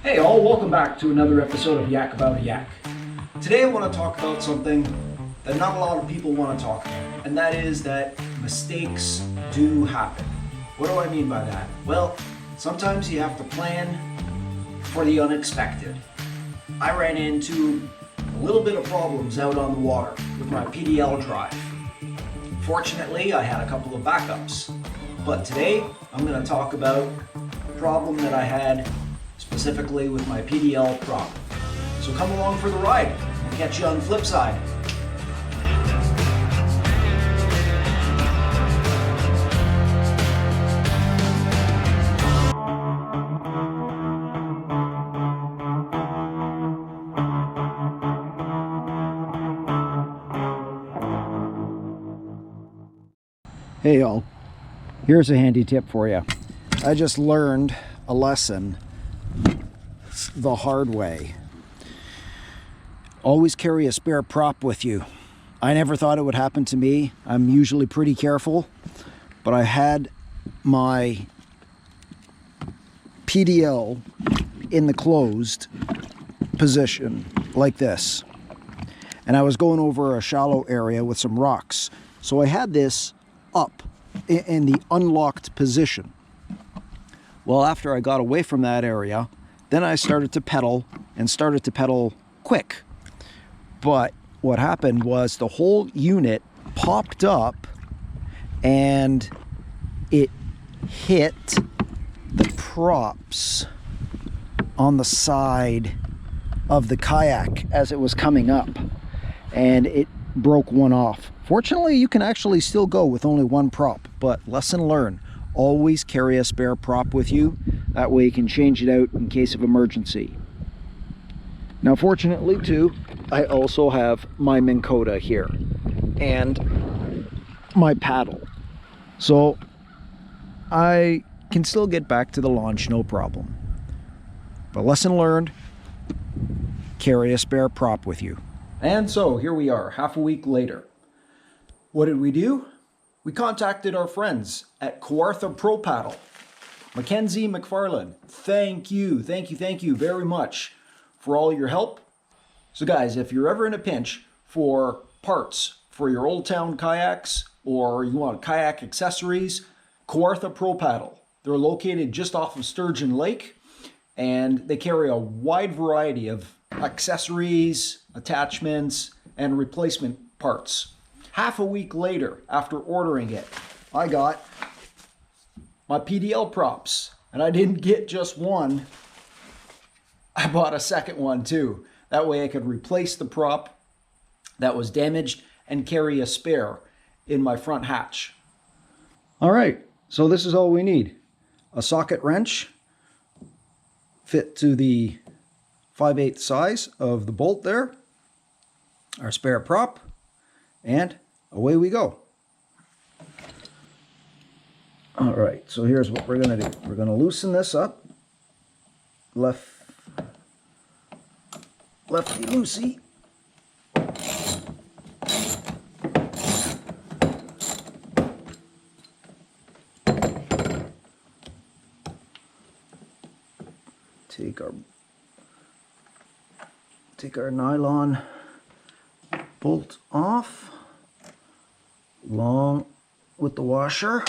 Hey all, welcome back to another episode of Yak About a Yak. Today I want to talk about something that not a lot of people want to talk about, and that is that mistakes do happen. What do I mean by that? Well, sometimes you have to plan for the unexpected. I ran into a little bit of problems out on the water with my PDL drive. Fortunately, I had a couple of backups, but today I'm going to talk about a problem that I had specifically with my PDL prop. So come along for the ride. I'll catch you on the flip side. Hey y'all, here's a handy tip for you. I just learned a lesson the hard way. Always carry a spare prop with you. I never thought it would happen to me. I'm usually pretty careful, but I had my PDL in the closed position like this, and I was going over a shallow area with some rocks. So I had this up in the unlocked position. Well, after I got away from that area, then I started to pedal quick. But what happened was the whole unit popped up and it hit the props on the side of the kayak as it was coming up, and it broke one off. Fortunately, you can actually still go with only one prop, but lesson learned. Always carry a spare prop with you. That way you can change it out in case of emergency. Now, fortunately too, I also have my Minn Kota here and my paddle. So I can still get back to the launch no problem. But lesson learned, carry a spare prop with you. And so here we are, half a week later. What did we do? We contacted our friends at Kawartha Pro Paddle. Mackenzie McFarland, thank you very much for all your help. So guys, if you're ever in a pinch for parts for your Old Town kayaks, or you want kayak accessories, Kawartha Pro Paddle. They're located just off of Sturgeon Lake, and they carry a wide variety of accessories, attachments, and replacement parts. Half a week later, after ordering it, I got my PDL props, and I didn't get just one. I bought a second one too. That way I could replace the prop that was damaged and carry a spare in my front hatch. All right, so this is all we need. A socket wrench, fit to the 5/8 size of the bolt there, our spare prop, and away we go. All right, so here's what we're gonna do. We're gonna loosen this up. Lefty loosey. Take our nylon bolt off, along with the washer.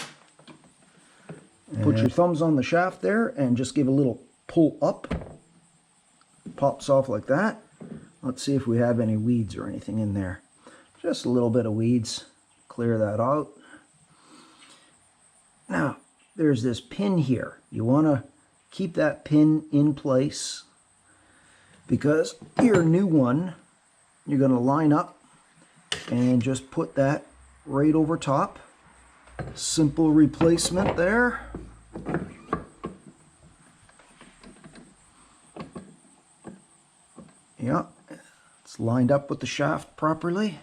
And put your thumbs on the shaft there and just give a little pull up. Pops off like that. Let's see if we have any weeds or anything in there. Just a little bit of weeds. Clear that out. Now, there's this pin here. You want to keep that pin in place, because your new one, you're going to line up and just put that right over top. Simple replacement there. Yeah, it's lined up with the shaft properly.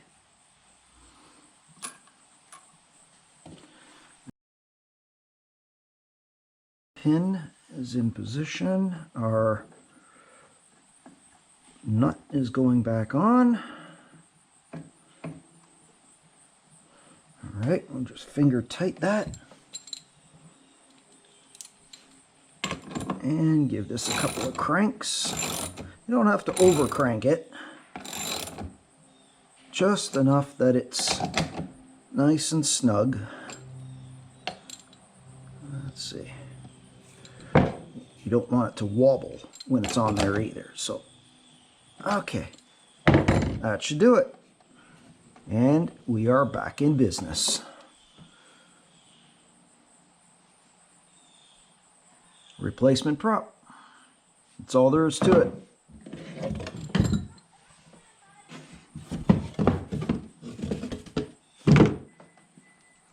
Pin is in position. Our nut is going back on. All right, we'll just finger tight that. And give this a couple of cranks. You don't have to over crank it. Just enough that it's nice and snug. Let's see. You don't want it to wobble when it's on there either. So, okay. That should do it. And we are back in business. Replacement prop. That's all there is to it.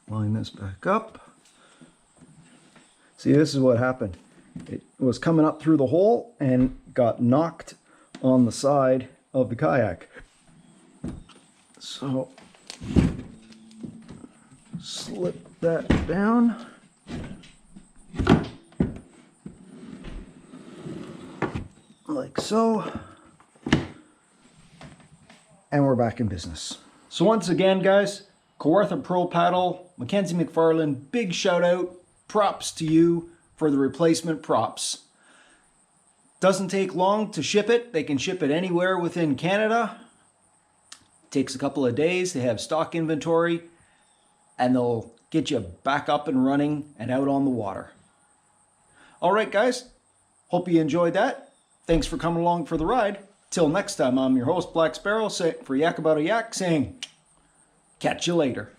Line this back up. See, this is what happened. It was coming up through the hole and got knocked on the side of the kayak. So, slip that down. Like so. And we're back in business. So once again, guys, Kawartha Pro Paddle, Mackenzie McFarland, big shout out, props to you for the replacement props. Doesn't take long to ship it. They can ship it anywhere within Canada. Takes a couple of days. They have stock inventory and they'll get you back up and running and out on the water. All right, guys, hope you enjoyed that. Thanks for coming along for the ride. Till next time, I'm your host, Black Sparrow, for YakAboutAYak, saying, catch you later.